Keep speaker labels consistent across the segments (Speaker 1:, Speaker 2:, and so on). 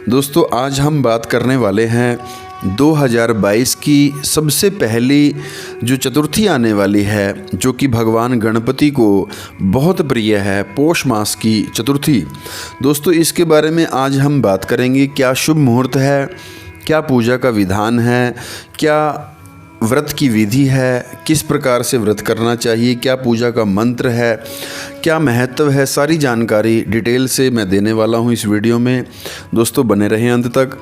Speaker 1: दोस्तों आज हम बात करने वाले हैं 2022 की सबसे पहली जो चतुर्थी आने वाली है, जो कि भगवान गणपति को बहुत प्रिय है, पौष मास की चतुर्थी। दोस्तों इसके बारे में आज हम बात करेंगे। क्या शुभ मुहूर्त है, क्या पूजा का विधान है, क्या व्रत की विधि है, किस प्रकार से व्रत करना चाहिए, क्या पूजा का मंत्र है, क्या महत्व है, सारी जानकारी डिटेल से मैं देने वाला हूं इस वीडियो में। दोस्तों बने रहें अंत तक।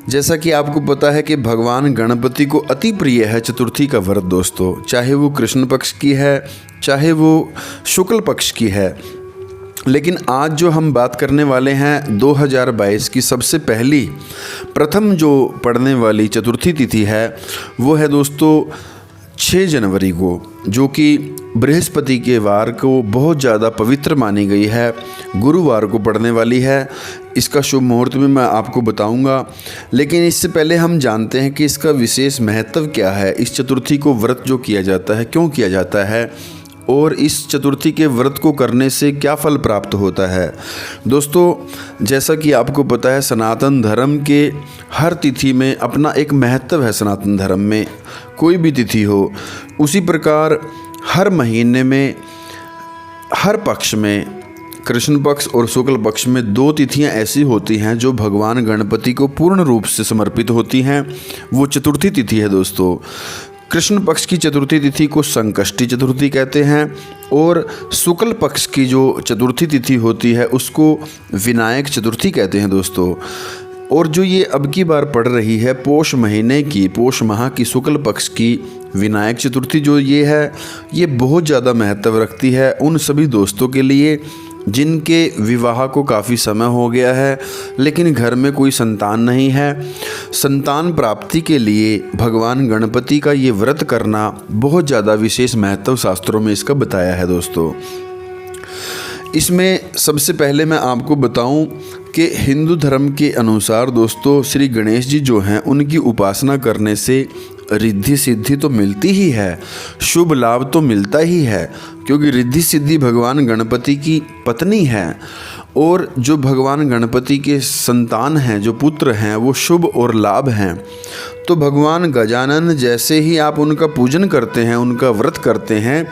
Speaker 1: जैसा कि आपको पता है कि भगवान गणपति को अति प्रिय है चतुर्थी का व्रत दोस्तों, चाहे वो कृष्ण पक्ष की है, चाहे वो शुक्ल पक्ष की है। लेकिन आज जो हम बात करने वाले हैं 2022 की सबसे पहली प्रथम जो पड़ने वाली चतुर्थी तिथि है वो है दोस्तों 6 जनवरी को, जो कि बृहस्पति के वार को बहुत ज़्यादा पवित्र मानी गई है, गुरुवार को पड़ने वाली है। इसका शुभ मुहूर्त में मैं आपको बताऊंगा, लेकिन इससे पहले हम जानते हैं कि इसका विशेष महत्व क्या है। इस चतुर्थी को व्रत जो किया जाता है क्यों किया जाता है, और इस चतुर्थी के व्रत को करने से क्या फल प्राप्त होता है। दोस्तों जैसा कि आपको पता है सनातन धर्म के हर तिथि में अपना एक महत्व है। सनातन धर्म में कोई भी तिथि हो, उसी प्रकार हर महीने में हर पक्ष में, कृष्ण पक्ष और शुक्ल पक्ष में 2 तिथियां ऐसी होती हैं जो भगवान गणपति को पूर्ण रूप से समर्पित होती हैं। वो चतुर्थी तिथि है दोस्तों। कृष्ण पक्ष की चतुर्थी तिथि को संकष्टी चतुर्थी कहते हैं, और शुक्ल पक्ष की जो चतुर्थी तिथि होती है उसको विनायक चतुर्थी कहते हैं दोस्तों। और जो ये अब की बार पड़ रही है पौष महीने की, पौष माह की शुक्ल पक्ष की विनायक चतुर्थी जो ये है, ये बहुत ज़्यादा महत्व रखती है उन सभी दोस्तों के लिए जिनके विवाह को काफ़ी समय हो गया है लेकिन घर में कोई संतान नहीं है। संतान प्राप्ति के लिए भगवान गणपति का ये व्रत करना बहुत ज़्यादा विशेष महत्व शास्त्रों में इसका बताया है दोस्तों। इसमें सबसे पहले मैं आपको बताऊं कि हिंदू धर्म के अनुसार दोस्तों श्री गणेश जी जो हैं उनकी उपासना करने से रिद्धि सिद्धि तो मिलती ही है, शुभ लाभ तो मिलता ही है, क्योंकि रिद्धि सिद्धि भगवान गणपति की पत्नी है। और जो भगवान गणपति के संतान हैं, जो पुत्र हैं, वो शुभ और लाभ हैं। तो भगवान गजानन जैसे ही आप उनका पूजन करते हैं, उनका व्रत करते हैं,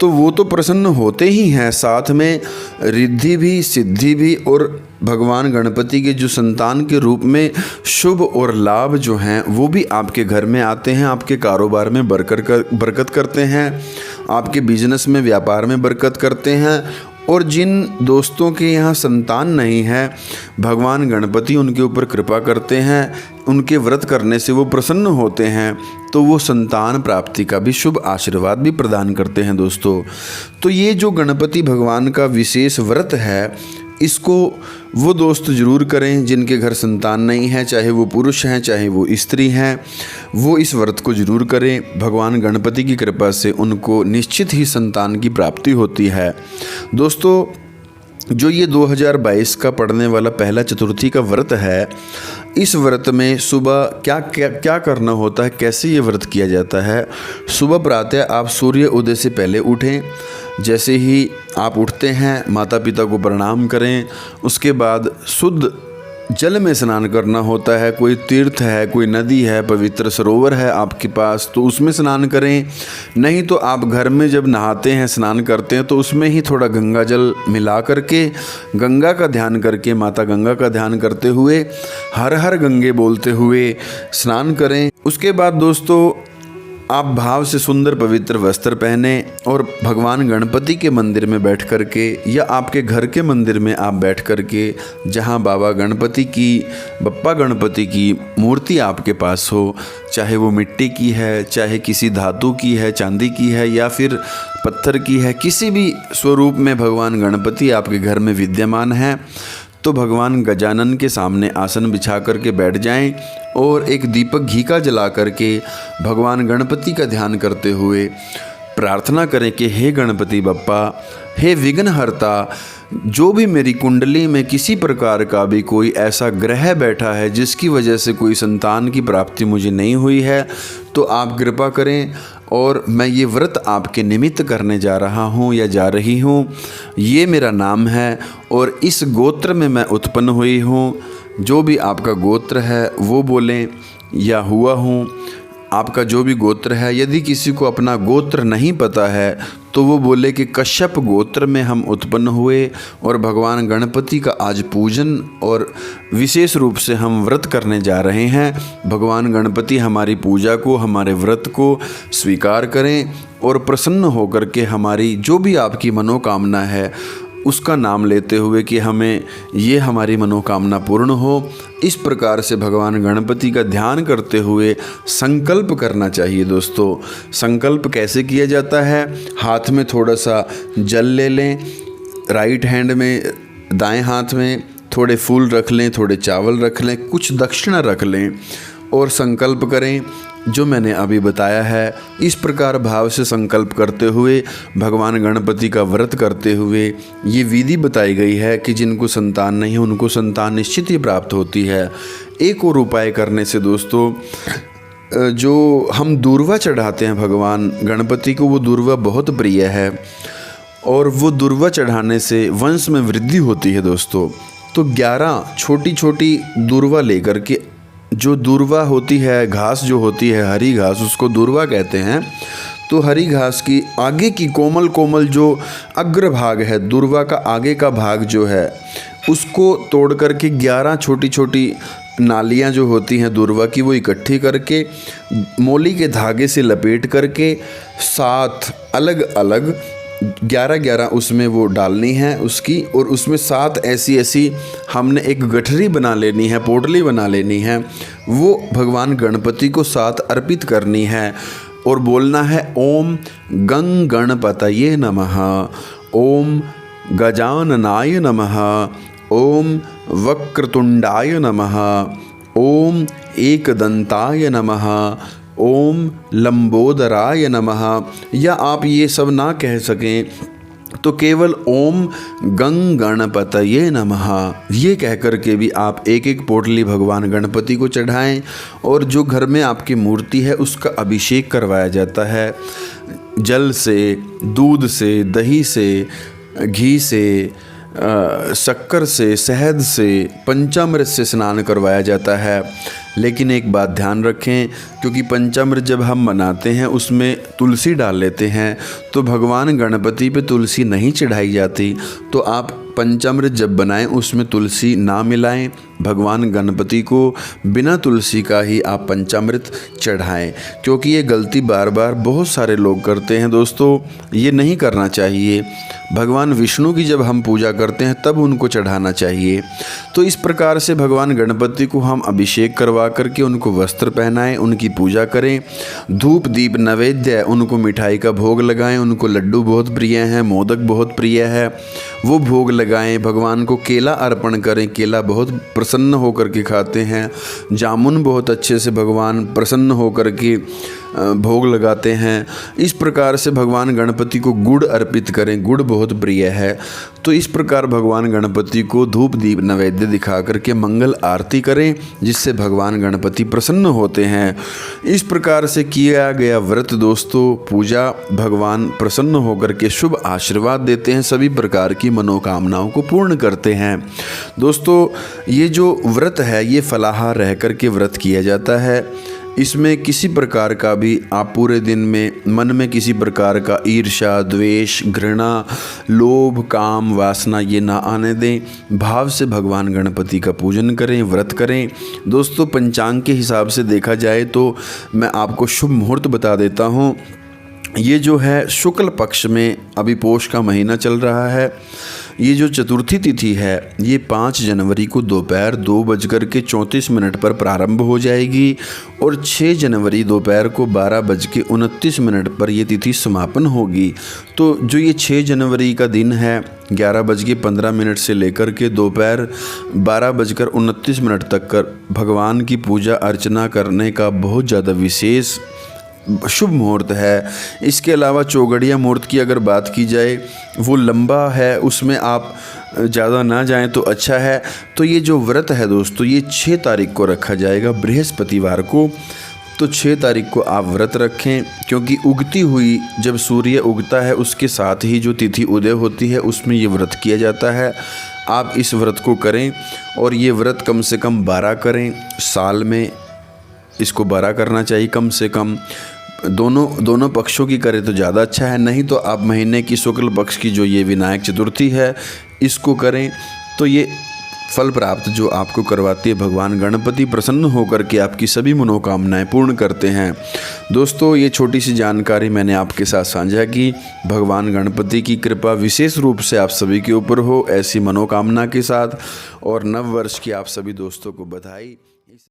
Speaker 1: तो वो तो प्रसन्न होते ही हैं, साथ में रिद्धि भी, सिद्धि भी, और भगवान गणपति के जो संतान के रूप में शुभ और लाभ जो हैं वो भी आपके घर में आते हैं, आपके कारोबार में बरकत करते हैं, आपके बिजनेस में, व्यापार में बरकत करते हैं। और जिन दोस्तों के यहाँ संतान नहीं है, भगवान गणपति उनके ऊपर कृपा करते हैं, उनके व्रत करने से वो प्रसन्न होते हैं, तो वो संतान प्राप्ति का भी शुभ आशीर्वाद भी प्रदान करते हैं दोस्तों। तो ये जो गणपति भगवान का विशेष व्रत है, इसको वो दोस्त ज़रूर करें जिनके घर संतान नहीं है, चाहे वो पुरुष हैं चाहे वो स्त्री हैं, वो इस व्रत को ज़रूर करें। भगवान गणपति की कृपा से उनको निश्चित ही संतान की प्राप्ति होती है दोस्तों। जो ये 2022 का पड़ने वाला पहला चतुर्थी का व्रत है, इस व्रत में सुबह क्या क्या क्या करना होता है, कैसे ये व्रत किया जाता है। सुबह प्रातः आप सूर्य उदय से पहले उठें। जैसे ही आप उठते हैं माता पिता को प्रणाम करें, उसके बाद शुद्ध जल में स्नान करना होता है। कोई तीर्थ है, कोई नदी है, पवित्र सरोवर है आपके पास तो उसमें स्नान करें। नहीं तो आप घर में जब नहाते हैं, स्नान करते हैं, तो उसमें ही थोड़ा गंगा जल मिला करके गंगा का ध्यान करके, माता गंगा का ध्यान करते हुए, हर हर गंगे बोलते हुए स्नान करें। उसके बाद दोस्तों आप भाव से सुंदर पवित्र वस्त्र पहने और भगवान गणपति के मंदिर में बैठ कर के, या आपके घर के मंदिर में आप बैठ कर के, जहाँ बाबा गणपति की, बप्पा गणपति की मूर्ति आपके पास हो, चाहे वो मिट्टी की है, चाहे किसी धातु की है, चांदी की है, या फिर पत्थर की है, किसी भी स्वरूप में भगवान गणपति आपके घर में विद्यमान है, तो भगवान गजानन के सामने आसन बिछा करके बैठ जाएं और एक दीपक घी का जला करके भगवान गणपति का ध्यान करते हुए प्रार्थना करें कि हे गणपति बप्पा, हे विघ्नहर्ता, जो भी मेरी कुंडली में किसी प्रकार का भी कोई ऐसा ग्रह बैठा है जिसकी वजह से कोई संतान की प्राप्ति मुझे नहीं हुई है, तो आप कृपा करें और मैं ये व्रत आपके निमित्त करने जा रहा हूँ या जा रही हूँ। ये मेरा नाम है और इस गोत्र में मैं उत्पन्न हुई हूँ। जो भी आपका गोत्र है वो बोलें, या हुआ हूँ, आपका जो भी गोत्र है। यदि किसी को अपना गोत्र नहीं पता है तो वो बोले कि कश्यप गोत्र में हम उत्पन्न हुए और भगवान गणपति का आज पूजन और विशेष रूप से हम व्रत करने जा रहे हैं। भगवान गणपति हमारी पूजा को, हमारे व्रत को स्वीकार करें और प्रसन्न होकर के हमारी जो भी आपकी मनोकामना है उसका नाम लेते हुए कि हमें ये हमारी मनोकामना पूर्ण हो। इस प्रकार से भगवान गणपति का ध्यान करते हुए संकल्प करना चाहिए दोस्तों। संकल्प कैसे किया जाता है? हाथ में थोड़ा सा जल ले लें, राइट हैंड में, दाएं हाथ में थोड़े फूल रख लें, थोड़े चावल रख लें, कुछ दक्षिणा रख लें और संकल्प करें जो मैंने अभी बताया है। इस प्रकार भाव से संकल्प करते हुए भगवान गणपति का व्रत करते हुए ये विधि बताई गई है कि जिनको संतान नहीं है उनको संतान निश्चित ही प्राप्त होती है। एक और उपाय करने से दोस्तों, जो हम दूर्वा चढ़ाते हैं भगवान गणपति को, वो दूर्वा बहुत प्रिय है और वो दूर्वा चढ़ाने से वंश में वृद्धि होती है दोस्तों। तो 11 छोटी छोटी दूर्वा लेकर के, जो दूर्वा होती है, घास जो होती है हरी घास, उसको दूर्वा कहते हैं। तो हरी घास की आगे की कोमल कोमल जो अग्रभाग है, दूर्वा का आगे का भाग जो है, उसको तोड़ करके 11 छोटी छोटी नालियाँ जो होती हैं दूर्वा की, वो इकट्ठी करके मोली के धागे से लपेट करके 7 अलग अलग 11 उसमें वो डालनी है उसकी, और उसमें 7 ऐसी हमने एक गठरी बना लेनी है, पोटली बना लेनी है। वो भगवान गणपति को 7 अर्पित करनी है और बोलना है ओम गंग गणपतये नमः, ओम गजाननाय नमः, ओम वक्रतुंडाय नमः, ओम एकदंताय नमः, ओम लंबोदराय नमः। या आप ये सब ना कह सकें तो केवल ओम गंग गणपतये नमः ये कह कर के भी आप एक एक पोटली भगवान गणपति को चढ़ाएं। और जो घर में आपकी मूर्ति है उसका अभिषेक करवाया जाता है, जल से, दूध से, दही से, घी से, शक्कर से, शहद से, पंचामृत से स्नान करवाया जाता है। लेकिन एक बात ध्यान रखें, क्योंकि पंचामृत जब हम बनाते हैं उसमें तुलसी डाल लेते हैं, तो भगवान गणपति पे तुलसी नहीं चढ़ाई जाती। तो आप पंचामृत जब बनाएं उसमें तुलसी ना मिलाएं, भगवान गणपति को बिना तुलसी का ही आप पंचामृत चढ़ाएं। क्योंकि ये गलती बार बार बहुत सारे लोग करते हैं दोस्तों, ये नहीं करना चाहिए। भगवान विष्णु की जब हम पूजा करते हैं तब उनको चढ़ाना चाहिए। तो इस प्रकार से भगवान गणपति को हम अभिषेक करवा करके उनको वस्त्र पहनाएं, उनकी पूजा करें, धूप दीप नैवेद्य, उनको मिठाई का भोग लगाएं। उनको लड्डू बहुत प्रिय हैं, मोदक बहुत प्रिय है, वो भोग लगाएं। भगवान को केला अर्पण करें, केला बहुत प्रसन्न होकर के खाते हैं। जामुन बहुत अच्छे से भगवान प्रसन्न होकर के भोग लगाते हैं। इस प्रकार से भगवान गणपति को गुड़ अर्पित करें, गुड़ बहुत प्रिय है। तो इस प्रकार भगवान गणपति को धूप दीप नैवेद्य दिखा करके मंगल आरती करें, जिससे भगवान गणपति प्रसन्न होते हैं। इस प्रकार से किया गया व्रत दोस्तों, पूजा, भगवान प्रसन्न होकर के शुभ आशीर्वाद देते हैं, सभी प्रकार की मनोकामनाओं को पूर्ण करते हैं। दोस्तों ये जो व्रत है ये फलाहार रह कर के व्रत किया जाता है। इसमें किसी प्रकार का भी आप पूरे दिन में मन में किसी प्रकार का ईर्ष्या, द्वेष, घृणा, लोभ, काम, वासना ये ना आने दें। भाव से भगवान गणपति का पूजन करें, व्रत करें। दोस्तों पंचांग के हिसाब से देखा जाए तो मैं आपको शुभ मुहूर्त बता देता हूँ। ये जो है शुक्ल पक्ष में अभी पोष का महीना चल रहा है। ये जो चतुर्थी तिथि है ये 5 जनवरी को दोपहर 2:34 पर प्रारंभ हो जाएगी और 6 जनवरी दोपहर को 12:29 पर ये तिथि समापन होगी। तो जो ये 6 जनवरी का दिन है 11:15 से लेकर के दोपहर 12:29 तक कर भगवान की पूजा अर्चना करने का बहुत ज़्यादा विशेष शुभ मुहूर्त है। इसके अलावा चौगड़िया मुहूर्त की अगर बात की जाए वो लंबा है, उसमें आप ज़्यादा ना जाएं तो अच्छा है। तो ये जो व्रत है दोस्तों ये 6 तारीख को रखा जाएगा, बृहस्पतिवार को। तो 6 तारीख को आप व्रत रखें, क्योंकि उगती हुई जब सूर्य उगता है उसके साथ ही जो तिथि उदय होती है उसमें ये व्रत किया जाता है। आप इस व्रत को करें और ये व्रत कम से कम 12 करें, साल में इसको 12 करना चाहिए कम से कम। दोनों पक्षों की करें तो ज़्यादा अच्छा है, नहीं तो आप महीने की शुक्ल पक्ष की जो ये विनायक चतुर्थी है इसको करें तो ये फल प्राप्त जो आपको करवाती है भगवान गणपति प्रसन्न होकर के आपकी सभी मनोकामनाएं पूर्ण करते हैं। दोस्तों, ये छोटी सी जानकारी मैंने आपके साथ साझा की। भगवान गणपति की कृपा विशेष रूप से आप सभी के ऊपर हो, ऐसी मनोकामना के साथ। और नव वर्ष की आप सभी दोस्तों को बधाई।